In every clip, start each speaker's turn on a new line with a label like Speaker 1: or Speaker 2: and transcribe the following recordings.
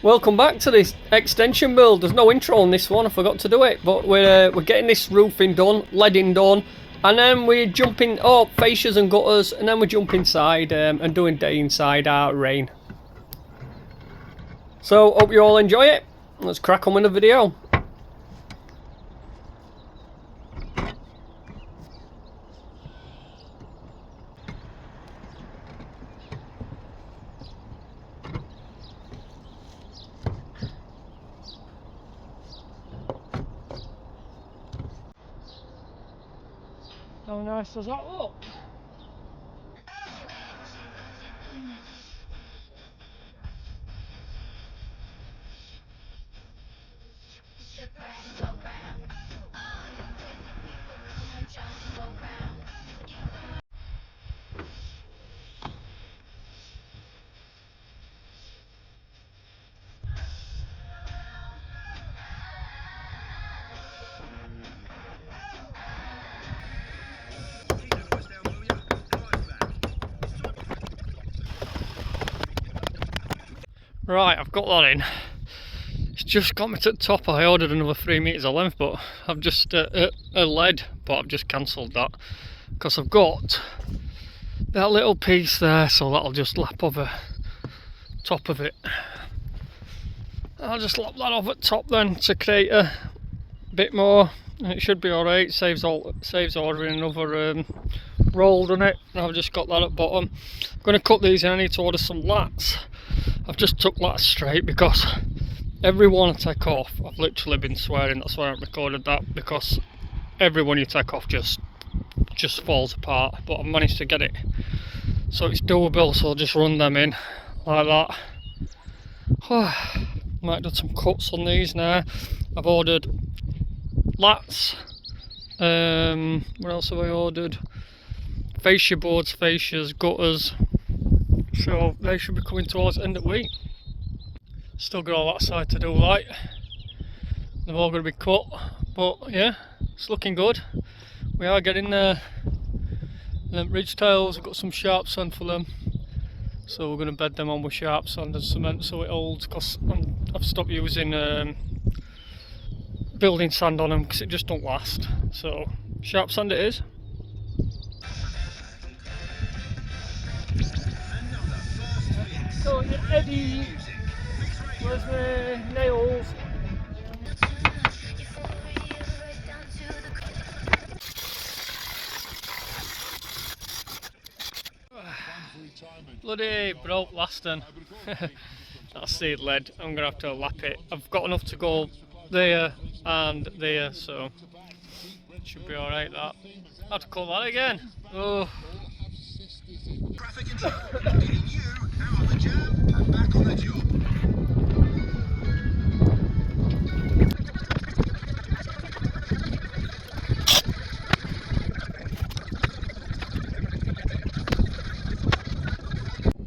Speaker 1: Welcome back to this extension build. There's no intro on this one, I forgot to do it, but we're getting this roofing done, leading done, and then we're jumping fascias and gutters, and then we jump inside and doing day inside out rain. So hope you all enjoy it. Let's crack on with the video. How nice does that look? Right, I've got that in. It's just got me to the top. I ordered another 3 meters of length, but I've just a lead, but I've just cancelled that because I've got that little piece there, so that'll just lap over top of it. I'll just lap that off at top then to create a bit more, and it should be alright. Saves ordering another roll, doesn't it? And I've just got that at bottom. I'm going to cut these in. I need to order some lats. I've just took lats straight because every one I take off, I've literally been swearing. That's why I haven't recorded that, because every one you take off just falls apart. But I've managed to get it so it's doable, so I'll just run them in like that. Might do some cuts on these now. I've ordered lats. What else have I ordered? Fascia boards, fascias, gutters. So they should be coming towards the end of the week. Still got all that side to do, like. They've all got to be cut, but yeah, it's looking good. We are getting there. Them ridge tails, I've got some sharp sand for them, so we're going to bed them on with sharp sand and cement so it holds, because I've stopped using building sand on them because it just don't last. So sharp sand it is. So Eddie, where's the nails? Bloody broke last one. That's seed lead. I'm gonna have to lap it. I've got enough to go there and there, so it should be alright. That I have to call that again. Oh. Traffic control, getting you out of the jam and back on the job.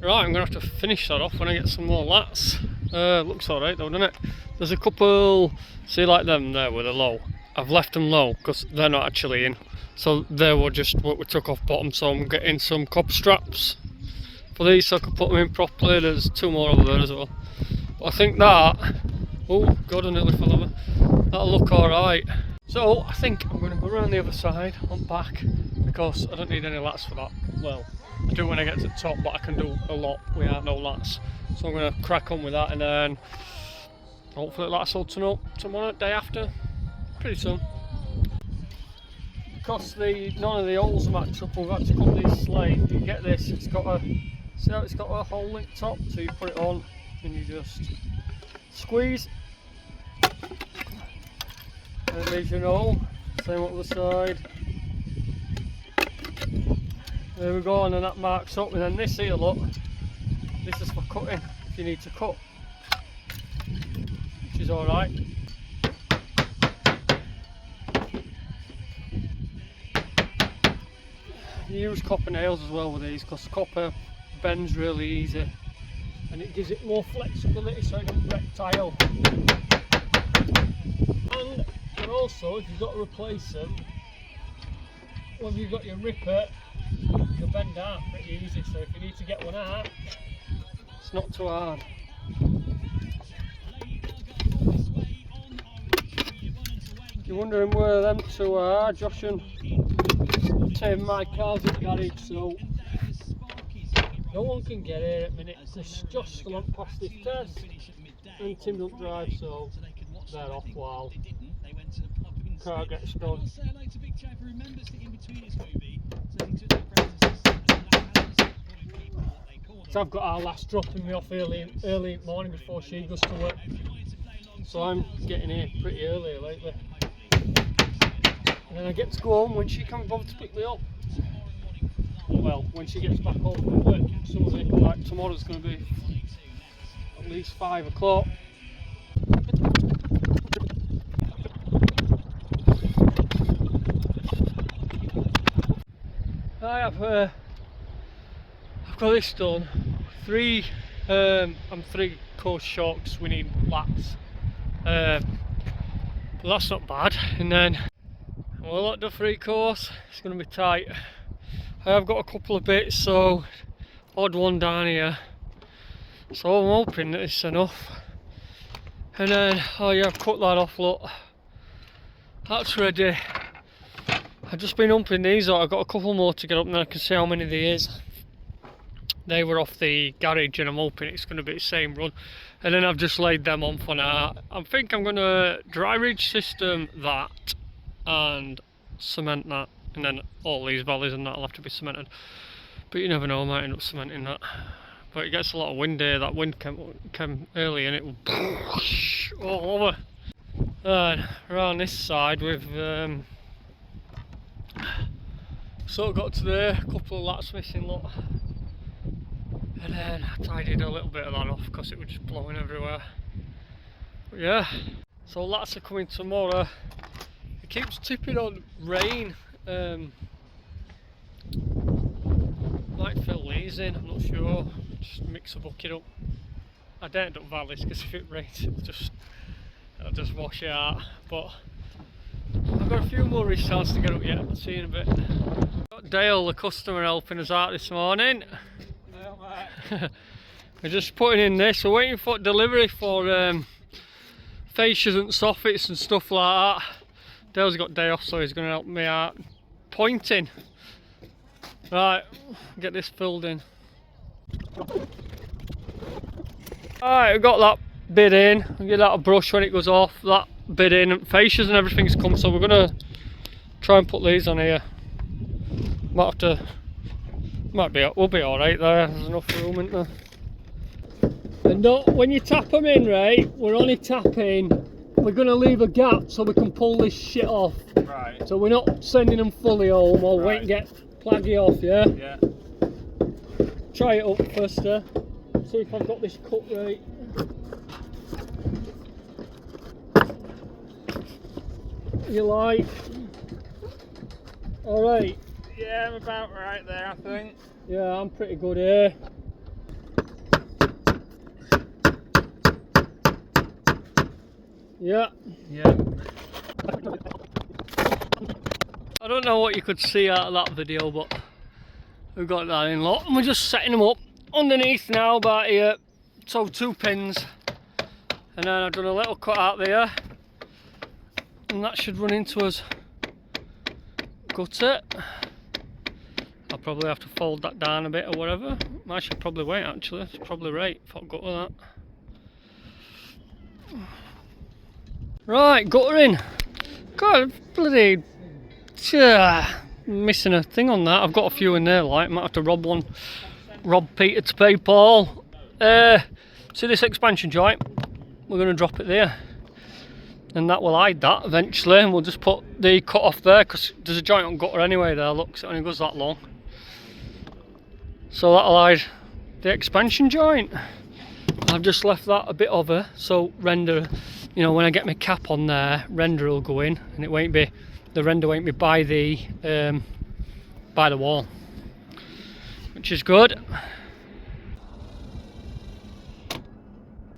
Speaker 1: Right, I'm going to have to finish that off when I get some more lats. Looks alright though, doesn't it? There's a couple, see like them there with a low. I've left them low because they're not actually in. So they were just what we took off bottom, so I'm getting some copper straps for these so I can put them in properly. There's two more over there as well. But I think that, oh god, I nearly fell over. That'll look alright. So I think I'm going to go around the other side on back because I don't need any lats for that. Well, I do when I get to the top, but I can do a lot without no lats. So I'm going to crack on with that, and then hopefully lats will turn up tomorrow, day after, pretty soon. Because none of the holes match up, we've had to cut these slate. You get this, it's got a, see how it's got a hole in the top, so you put it on and you just squeeze and it leaves your hole. Same up the side. There we go, and then that marks up, and then this here, look, this is for cutting if you need to cut, which is alright. You use copper nails as well with these because copper bends really easy and it gives it more flexibility so it doesn't break tile. And also, if you've got to replace them, when you've got your ripper, you'll bend out pretty easy, so if you need to get one out, it's not too hard. you're wondering where them two are, Josh and Tim, my car's at the garage, so no one can get here at the minute because Josh still hasn't passed his test and Tim don't drive, so they're off while car gets done. So I've got our last dropping me off early in the morning before she goes to work, so I'm getting here pretty early lately, and then I get to go home when she can't bother to pick me up. Well, when she gets back home from work, some of it, like tomorrow's going to be at least 5 o'clock. I've got this done. I'm 3 course shocks, we need lats. But that's not bad. And then we'll let the 3 course, it's going to be tight. I have got a couple of bits, so odd one down here. So I'm hoping that it's enough. And then, oh yeah, I've cut that off, look. That's ready. I've just been humping these out. I've got a couple more to get up and then I can see how many there is. They were off the garage and I'm hoping it's going to be the same run. And then I've just laid them on for now. I think I'm going to dry ridge system that and cement that. And then all these valleys and that will have to be cemented. But you never know, I might end up cementing that. But it gets a lot of wind here. That wind came early and it will all over. And around this side we've sort of got to there, a couple of lats missing, look. And then I tidied a little bit of that off because it was just blowing everywhere. But yeah, so lats are coming tomorrow. It keeps tipping on rain. Might fill these in, I'm not sure. Just mix a bucket up. I don't end up valleys because if it rains it'll just wash it out. But I've got a few more restarts to get up yet, I'll see you in a bit. Got Dale, the customer, helping us out this morning.
Speaker 2: No, mate.
Speaker 1: We're just putting in this, we're waiting for delivery for fascias and soffits and stuff like that. Dale's got day off, so he's going to help me out pointing. Right, get this filled in. Alright, we've got that bit in. We'll get that a brush when it goes off. That bit in, fascias and everything's come, so we're going to try and put these on here. Might have to, we'll be alright there, there's enough room in there. And when you tap them in, right, we're only tapping, we're going to leave a gap so we can pull this shit off.
Speaker 2: Right.
Speaker 1: So we're not sending them fully home or wait and get plaggy off, yeah?
Speaker 2: Yeah.
Speaker 1: Try it up first, see if I've got this cut right. You like? Alright.
Speaker 2: Yeah, I'm about right there, I think.
Speaker 1: Yeah, I'm pretty good here. Yeah.
Speaker 2: Yeah.
Speaker 1: I don't know what you could see out of that video, but we've got that in lot and we're just setting them up underneath now about here. So 2 pins, and then I've done a little cut out there and that should run into us. Cut it. I'll probably have to fold that down a bit or whatever. I should probably wait actually, it's probably right if I gut with that. Right, guttering. God, bloody missing a thing on that. I've got a few in there, like might have to rob Peter to pay Paul. See this expansion joint? We're going to drop it there, and that will hide that eventually, and we'll just put the cut off there because there's a joint on gutter anyway there. Look, it only goes that long, so that'll hide the expansion joint. I've just left that a bit over, so render, you know, when I get my cap on there, render will go in, and it won't be, the render won't be by the wall, which is good.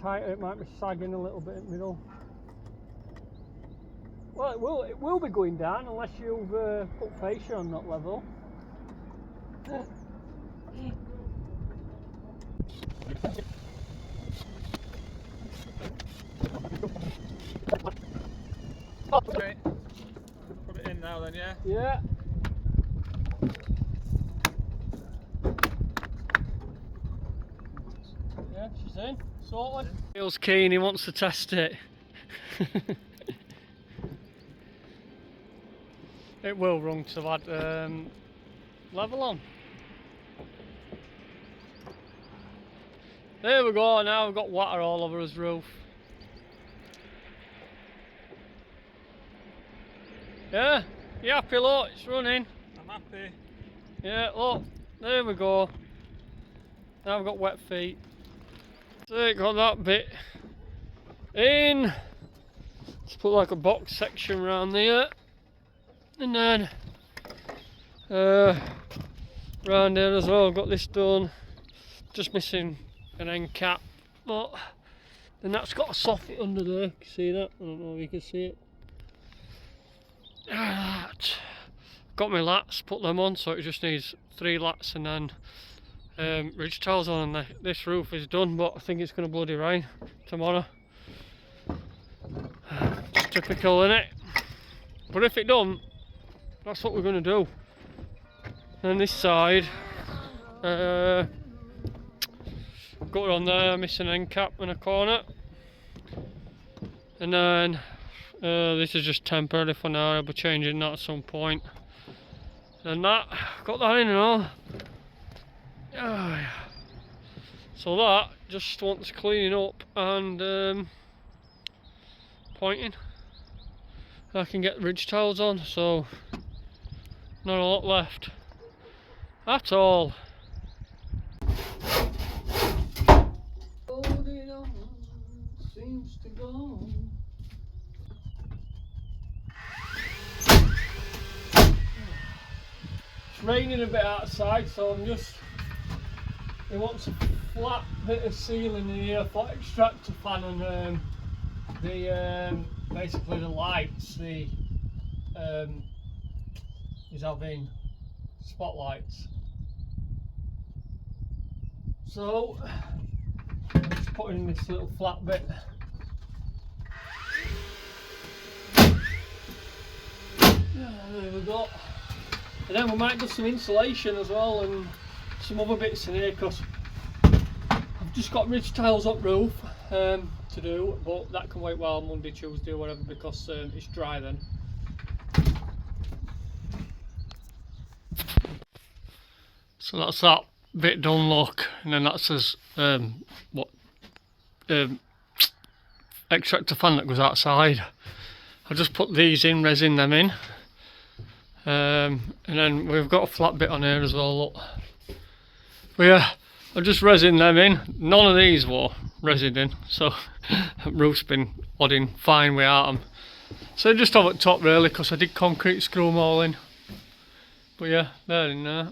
Speaker 1: Tighter, it might be sagging a little bit in the middle. Well, it will be going down unless you've put fascia on that level.
Speaker 2: Okay. then, yeah?
Speaker 1: Yeah. Yeah, she's in. Sorted. Feels keen, he wants to test it. It will run because I've had level on. There we go, now we've got water all over his roof. Yeah, you happy, look, it's running.
Speaker 2: I'm happy.
Speaker 1: Yeah, look, there we go. Now we've got wet feet. So got that bit in. Let's put like a box section around there. And then round here as well, I've got this done. Just missing an end cap. But then that's got a soffit under there. Can you see that? I don't know if you can see it. Got my lats, put them on, so it just needs 3 lats and then ridge tiles on, and this roof is done, but I think it's going to bloody rain tomorrow. It's typical, innit? But if it don't, that's what we're going to do. And this side, got it on there, missing an end cap and a corner. And then this is just temporary for now, I'll be changing that at some point. And that, got that in and all. So that just wants cleaning up and pointing. I can get ridge tiles on, so not a lot left at all. Holding on seems to go. It's raining a bit outside, so I'm just, it wants a flat bit of ceiling here for extractor fan and basically the lights, is having spotlights. So I'm just putting in this little flat bit. There we go. And then we might do some insulation as well and some other bits in here, because I've just got ridge tiles up roof to do, but that can wait while Monday, Tuesday or whatever, because it's dry then. So that's that bit done, look, and then that's his extractor fan that goes outside. I'll just put these in, resin them in. And then we've got a flat bit on here as well, look. But yeah, I'll just resin them in. None of these were resin in, so roof's been holding fine without them. So just over the top really, because I did concrete screw them all in. But yeah, they're in there.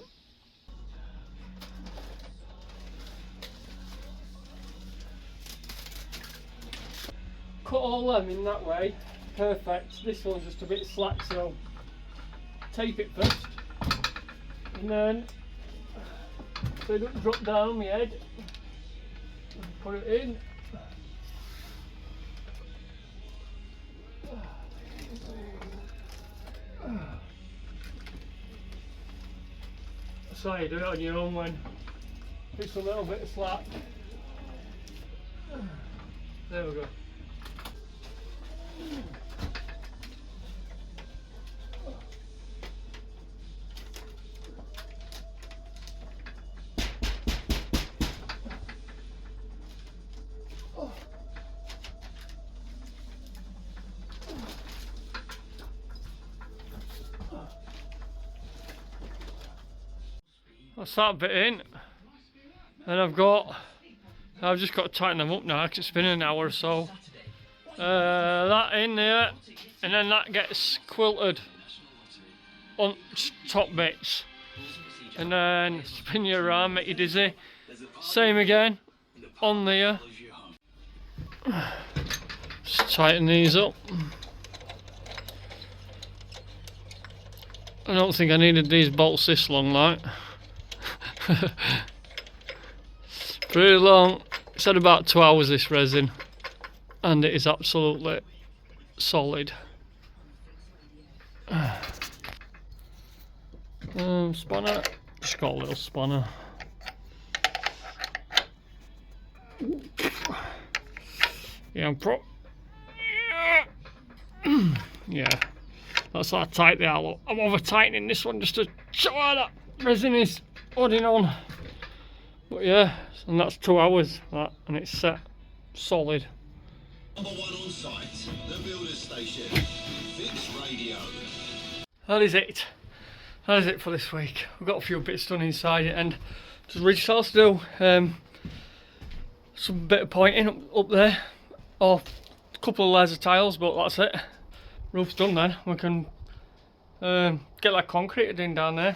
Speaker 1: Cut all them in that way, perfect. This one's just a bit slack, so tape it first, and then so it doesn't drop down on my head, put it in. So you do it on your own when it's a little bit of slack. There we go. That's that bit in, and I've just got to tighten them up now because it's been an hour or so. That in there, and then that gets quilted on top bits, and then spin you around, make you dizzy. Same again on there. Just tighten these up. I don't think I needed these bolts this long, like. Pretty long. It's had about 2 hours, this resin, and it is absolutely solid. Spanner. Just got a little spanner. Yeah, yeah, that's how tight they are. Look, I'm over tightening this one just to show how that resin is holding on. But yeah, and that's 2 hours, that, and it's set solid.
Speaker 3: Number 1 on site, the builder's station, Fix Radio.
Speaker 1: That is it. That is it for this week. We've got a few bits done inside it, and just ridge cells to do. Some bit of pointing up there, or a couple of layers of tiles, but that's it. Roof's done then. We can get that concreted in down there.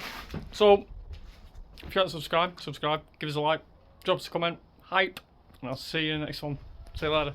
Speaker 1: So if you haven't subscribed, give us a like, drop us a comment, hype, and I'll see you in the next one. See you later.